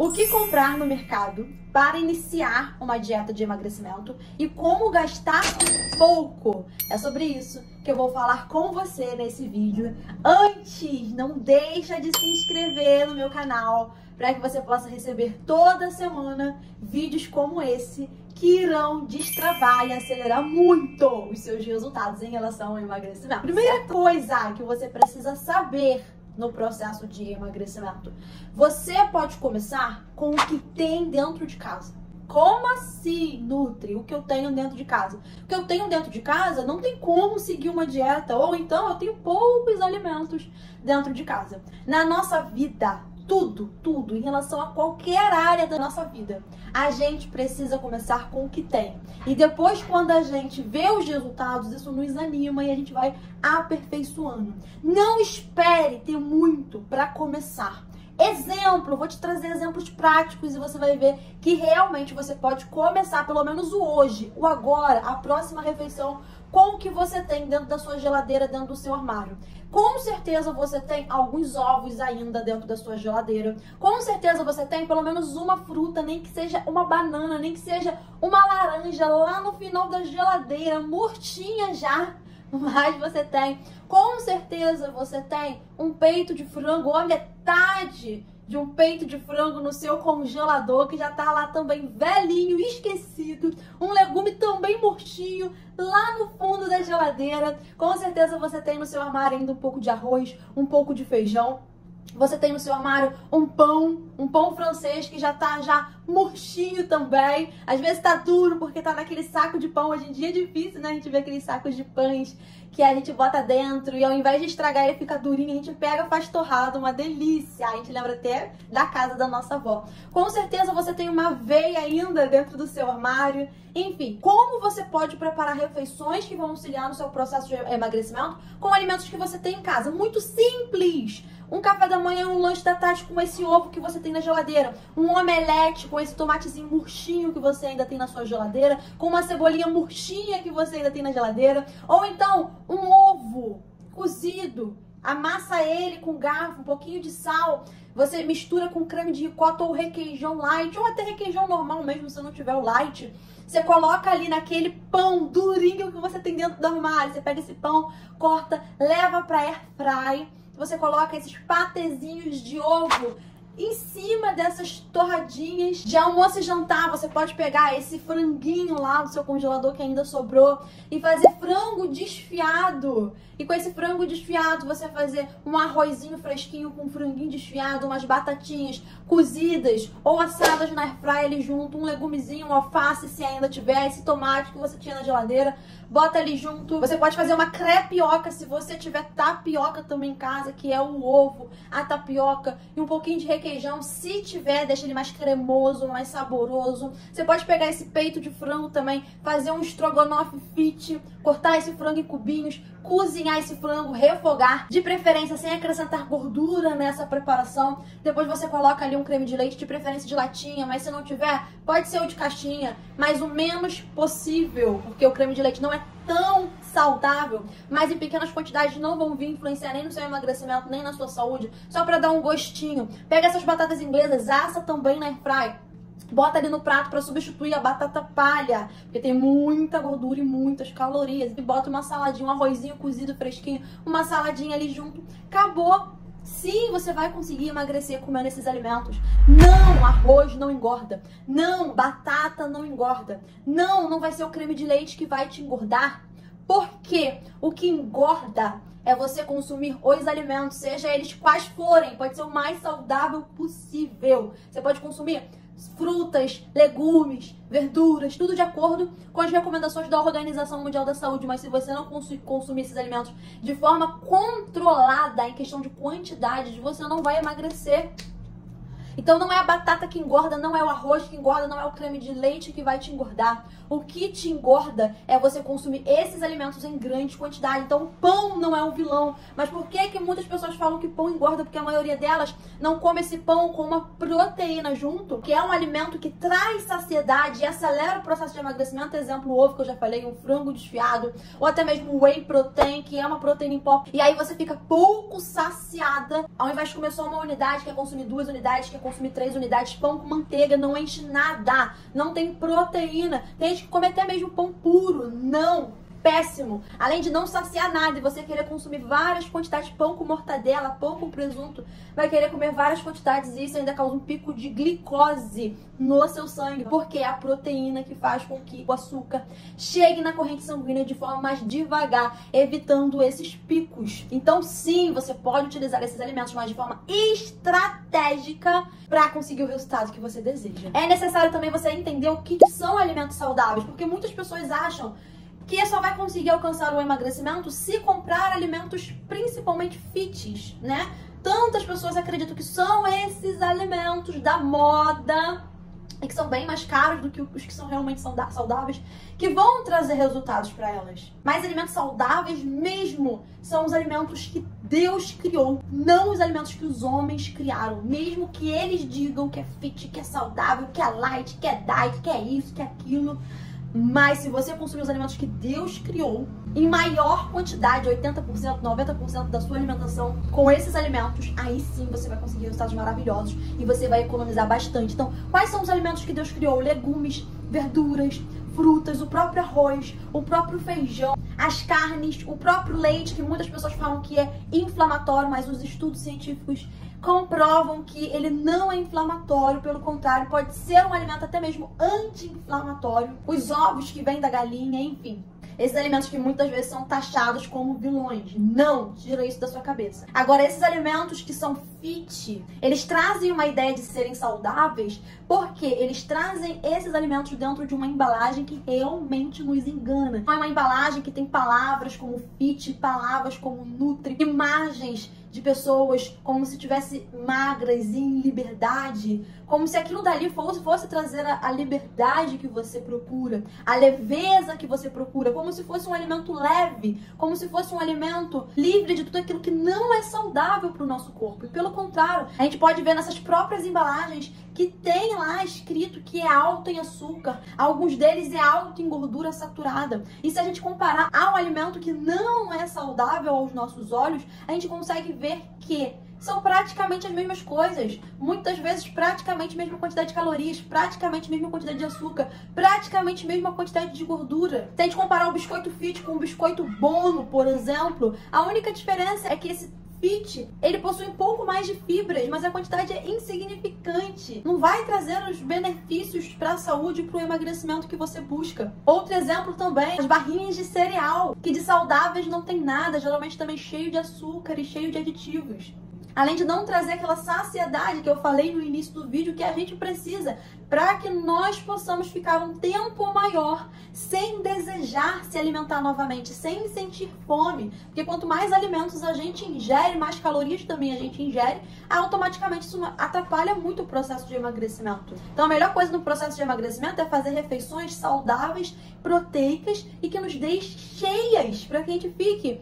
O que comprar no mercado para iniciar uma dieta de emagrecimento e como gastar pouco. É sobre isso que eu vou falar com você nesse vídeo. Antes, não deixa de se inscrever no meu canal para que você possa receber toda semana vídeos como esse que irão destravar e acelerar muito os seus resultados em relação ao emagrecimento. Primeira coisa que você precisa saber no processo de emagrecimento: você pode começar com o que tem dentro de casa. Como assim, Nutri? O que eu tenho dentro de casa? O que eu tenho dentro de casa não tem como seguir uma dieta, ou então eu tenho poucos alimentos dentro de casa. Na nossa vida, tudo, em relação a qualquer área da nossa vida, a gente precisa começar com o que tem. E depois, quando a gente vê os resultados, isso nos anima e a gente vai aperfeiçoando. Não espere ter muito para começar. Exemplo, vou te trazer exemplos práticos e você vai ver que realmente você pode começar pelo menos o hoje, o agora, a próxima refeição com o que você tem dentro da sua geladeira, dentro do seu armário. Com certeza você tem alguns ovos ainda dentro da sua geladeira. Com certeza você tem pelo menos uma fruta, nem que seja uma banana, nem que seja uma laranja lá no final da geladeira, murtinha já. Mas você tem, com certeza você tem um peito de frango ou a metade de um peito de frango no seu congelador, que já tá lá também velhinho, esquecido, um legume também murchinho lá no fundo da geladeira. Com certeza você tem no seu armário ainda um pouco de arroz, um pouco de feijão. Você tem no seu armário um pão francês que já tá murchinho também. Às vezes tá duro porque tá naquele saco de pão. Hoje em dia é difícil, né? A gente vê aqueles sacos de pães que a gente bota dentro e ao invés de estragar ele fica durinho, a gente pega, faz torrado, uma delícia. A gente lembra até da casa da nossa avó. Com certeza você tem uma aveia ainda dentro do seu armário. Enfim, como você pode preparar refeições que vão auxiliar no seu processo de emagrecimento com alimentos que você tem em casa? Muito simples! Um café da manhã, um lanche da tarde com esse ovo que você tem na geladeira. Um omelete com esse tomatezinho murchinho que você ainda tem na sua geladeira. Com uma cebolinha murchinha que você ainda tem na geladeira. Ou então, um ovo cozido. Amassa ele com garfo, um pouquinho de sal. Você mistura com creme de ricota ou requeijão light. Ou até requeijão normal mesmo, se não tiver o light. Você coloca ali naquele pão durinho que você tem dentro do armário. Você pega esse pão, corta, leva pra airfry. Você coloca esses patezinhos de ovo em cima dessas torradinhas. De almoço e jantar, você pode pegar esse franguinho lá do seu congelador que ainda sobrou e fazer frango desfiado. E com esse frango desfiado, você fazer um arrozinho fresquinho com um franguinho desfiado, umas batatinhas cozidas ou assadas na airfryer ali junto, um legumezinho, um alface, se ainda tiver, esse tomate que você tinha na geladeira, bota ali junto. Você pode fazer uma crepioca se você tiver tapioca também em casa, que é o ovo, a tapioca e um pouquinho de requeijão. Se tiver, deixa ele mais cremoso, mais saboroso. Você pode pegar esse peito de frango também, fazer um estrogonofe fit, cortar esse frango em cubinhos, cozinhar esse frango, refogar, de preferência sem acrescentar gordura nessa preparação. Depois você coloca ali um creme de leite, de preferência de latinha, mas se não tiver, pode ser o de caixinha, mas o menos possível, porque o creme de leite não é tão saudável, mas em pequenas quantidades não vão vir influenciar nem no seu emagrecimento, nem na sua saúde, só pra dar um gostinho. Pega essas batatas inglesas, assa também na airfryer. Bota ali no prato para substituir a batata palha, porque tem muita gordura e muitas calorias. E bota uma saladinha, um arrozinho cozido fresquinho, uma saladinha ali junto. Acabou! Sim, você vai conseguir emagrecer comendo esses alimentos. Não, arroz não engorda. Não, batata não engorda. Não, não vai ser o creme de leite que vai te engordar. Porque o que engorda é você consumir os alimentos, seja eles quais forem. Pode ser o mais saudável possível. Você pode consumir frutas, legumes, verduras, tudo de acordo com as recomendações da Organização Mundial da Saúde. Mas se você não consumir esses alimentos de forma controlada, em questão de quantidade, você não vai emagrecer. Então não é a batata que engorda, não é o arroz que engorda, não é o creme de leite que vai te engordar. O que te engorda é você consumir esses alimentos em grande quantidade. Então o pão não é um vilão. Mas por que que muitas pessoas falam que pão engorda? Porque a maioria delas não come esse pão com uma proteína junto, que é um alimento que traz saciedade e acelera o processo de emagrecimento. Exemplo, o ovo que eu já falei, um frango desfiado, ou até mesmo o whey protein, que é uma proteína em pó. E aí você fica pouco saciada, ao invés de comer só uma unidade, quer consumir 2 unidades, quer consumir 3 unidades. Pão com manteiga não enche nada, não tem proteína. Tem gente que come até mesmo pão puro. Não! Péssimo. Além de não saciar nada e você querer consumir várias quantidades de pão com mortadela, pão com presunto, vai querer comer várias quantidades e isso ainda causa um pico de glicose no seu sangue, porque é a proteína que faz com que o açúcar chegue na corrente sanguínea de forma mais devagar, evitando esses picos. Então sim, você pode utilizar esses alimentos, mas de forma estratégica para conseguir o resultado que você deseja. É necessário também você entender o que são alimentos saudáveis, porque muitas pessoas acham que só vai conseguir alcançar o emagrecimento se comprar alimentos principalmente fits, né? Tantas pessoas acreditam que são esses alimentos da moda e que são bem mais caros do que os que são realmente saudáveis, que vão trazer resultados para elas. Mas alimentos saudáveis mesmo são os alimentos que Deus criou, não os alimentos que os homens criaram. Mesmo que eles digam que é fit, que é saudável, que é light, que é diet, que é isso, que é aquilo. Mas se você consumir os alimentos que Deus criou, em maior quantidade, 80%, 90% da sua alimentação com esses alimentos, aí sim você vai conseguir resultados maravilhosos e você vai economizar bastante. Então, quais são os alimentos que Deus criou? Legumes, verduras, frutas, o próprio arroz, o próprio feijão, as carnes, o próprio leite, que muitas pessoas falam que é inflamatório, mas os estudos científicos comprovam que ele não é inflamatório, pelo contrário, pode ser um alimento até mesmo anti-inflamatório. Os ovos que vêm da galinha, enfim. Esses alimentos que muitas vezes são taxados como vilões. Não, tira isso da sua cabeça. Agora, esses alimentos que são fit, eles trazem uma ideia de serem saudáveis porque eles trazem esses alimentos dentro de uma embalagem que realmente nos engana. Não é uma embalagem que tem palavras como fit, palavras como nutri, imagens de pessoas como se estivesse magras e em liberdade, como se aquilo dali fosse trazer a liberdade que você procura, a leveza que você procura, como se fosse um alimento leve, como se fosse um alimento livre de tudo aquilo que não é saudável para o nosso corpo. E pelo contrário, a gente pode ver nessas próprias embalagens que tem lá escrito que é alto em açúcar, alguns deles é alto em gordura saturada. E se a gente comparar ao alimento que não é saudável aos nossos olhos, a gente consegue ver que são praticamente as mesmas coisas. Muitas vezes praticamente a mesma quantidade de calorias, praticamente a mesma quantidade de açúcar, praticamente a mesma quantidade de gordura. Se a gente comparar o biscoito fit com o biscoito Bono, por exemplo, a única diferença é que esse fit, ele possui um pouco mais de fibras, mas a quantidade é insignificante. Não vai trazer os benefícios para a saúde e para o emagrecimento que você busca. Outro exemplo também, as barrinhas de cereal, que de saudáveis não tem nada, geralmente também cheio de açúcar e cheio de aditivos. Além de não trazer aquela saciedade que eu falei no início do vídeo que a gente precisa para que nós possamos ficar um tempo maior sem desejar se alimentar novamente, sem sentir fome. Porque quanto mais alimentos a gente ingere, mais calorias também a gente ingere, automaticamente isso atrapalha muito o processo de emagrecimento. Então a melhor coisa no processo de emagrecimento é fazer refeições saudáveis, proteicas e que nos deixem cheias, para que a gente fique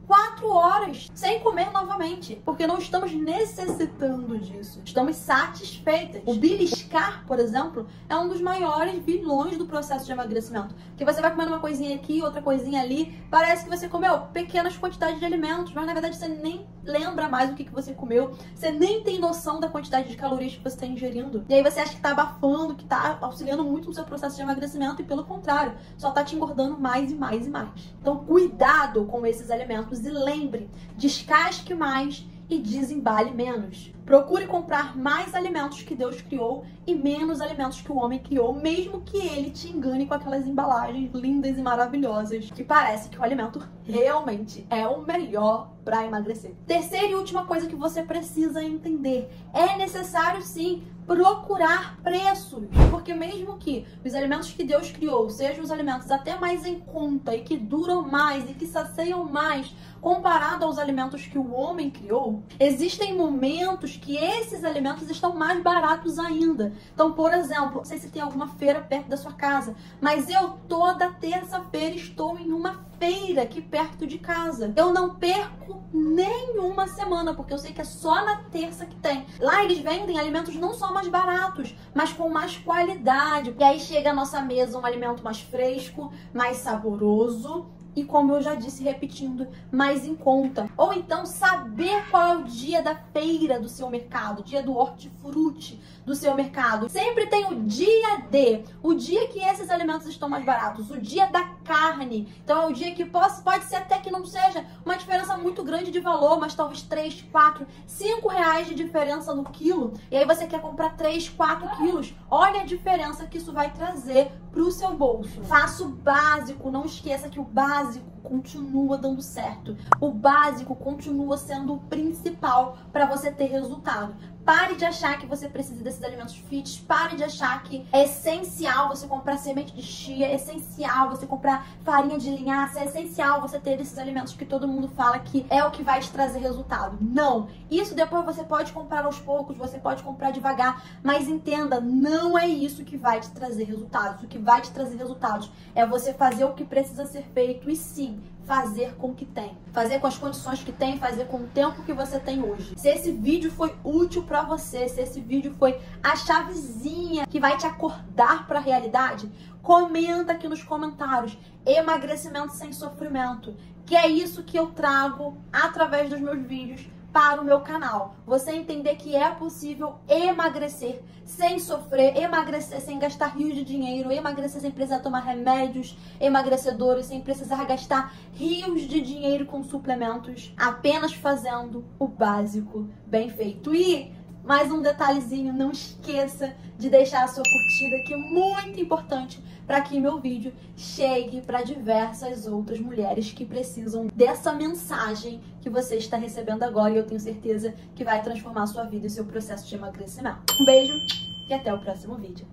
4 horas sem comer novamente, porque não estamos necessitando disso, estamos satisfeitas. O beliscar, por exemplo, é um dos maiores vilões do processo de emagrecimento, que você vai comendo uma coisinha aqui, outra coisinha ali, parece que você comeu pequenas quantidades de alimentos, mas na verdade você nem lembra mais o que você comeu, você nem tem noção da quantidade de calorias que você está ingerindo, e aí você acha que está abafando, que está auxiliando muito no seu processo de emagrecimento, e pelo contrário, só está te engordando mais e mais e mais. Então cuidado com esses alimentos e lembre, descasque mais e desembale menos. Procure comprar mais alimentos que Deus criou e menos alimentos que o homem criou, mesmo que ele te engane com aquelas embalagens lindas e maravilhosas que parece que o alimento realmente é o melhor para emagrecer. Terceira e última coisa que você precisa entender: é necessário sim procurar preços, porque mesmo que os alimentos que Deus criou sejam os alimentos até mais em conta e que duram mais e que saciam mais comparado aos alimentos que o homem criou, existem momentos que esses alimentos estão mais baratos ainda. Então, por exemplo, não sei se tem alguma feira perto da sua casa, mas eu toda terça-feira estou em uma feira aqui perto de casa. Eu não perco nenhuma semana, porque eu sei que é só na terça que tem. Lá eles vendem alimentos não só mais baratos, mas com mais qualidade. E aí chega à nossa mesa um alimento mais fresco, mais saboroso, e, como eu já disse, repetindo, mais em conta. Ou então saber qual é o dia da feira do seu mercado, o dia do hortifruti do seu mercado. Sempre tem o dia D, o dia que esses alimentos estão mais baratos, o dia da carne. Então é o dia que pode ser até que não seja uma diferença muito grande de valor, mas talvez 3, 4, 5 reais de diferença no quilo. E aí você quer comprar 3, 4 quilos. Olha a diferença que isso vai trazer pro seu bolso. Faça o básico, não esqueça que o básico continua dando certo. O básico continua sendo o principal para você ter resultado. Pare de achar que você precisa desses alimentos fit, pare de achar que é essencial você comprar semente de chia, é essencial você comprar farinha de linhaça, é essencial você ter esses alimentos que todo mundo fala que é o que vai te trazer resultado. Não! Isso depois você pode comprar aos poucos, você pode comprar devagar, mas entenda, não é isso que vai te trazer resultados. O que vai te trazer resultados é você fazer o que precisa ser feito e sim, fazer com o que tem. Fazer com as condições que tem, fazer com o tempo que você tem hoje. Se esse vídeo foi útil pra você, se esse vídeo foi a chavezinha que vai te acordar pra realidade, comenta aqui nos comentários. Emagrecimento sem sofrimento. Que é isso que eu trago através dos meus vídeos para o meu canal. Você entender que é possível emagrecer sem sofrer, emagrecer sem gastar rios de dinheiro, emagrecer sem precisar tomar remédios emagrecedores, sem precisar gastar rios de dinheiro com suplementos, apenas fazendo o básico bem feito. E mais um detalhezinho, não esqueça de deixar a sua curtida, que é muito importante para que meu vídeo chegue para diversas outras mulheres que precisam dessa mensagem que você está recebendo agora, e eu tenho certeza que vai transformar a sua vida e o seu processo de emagrecimento. Um beijo e até o próximo vídeo.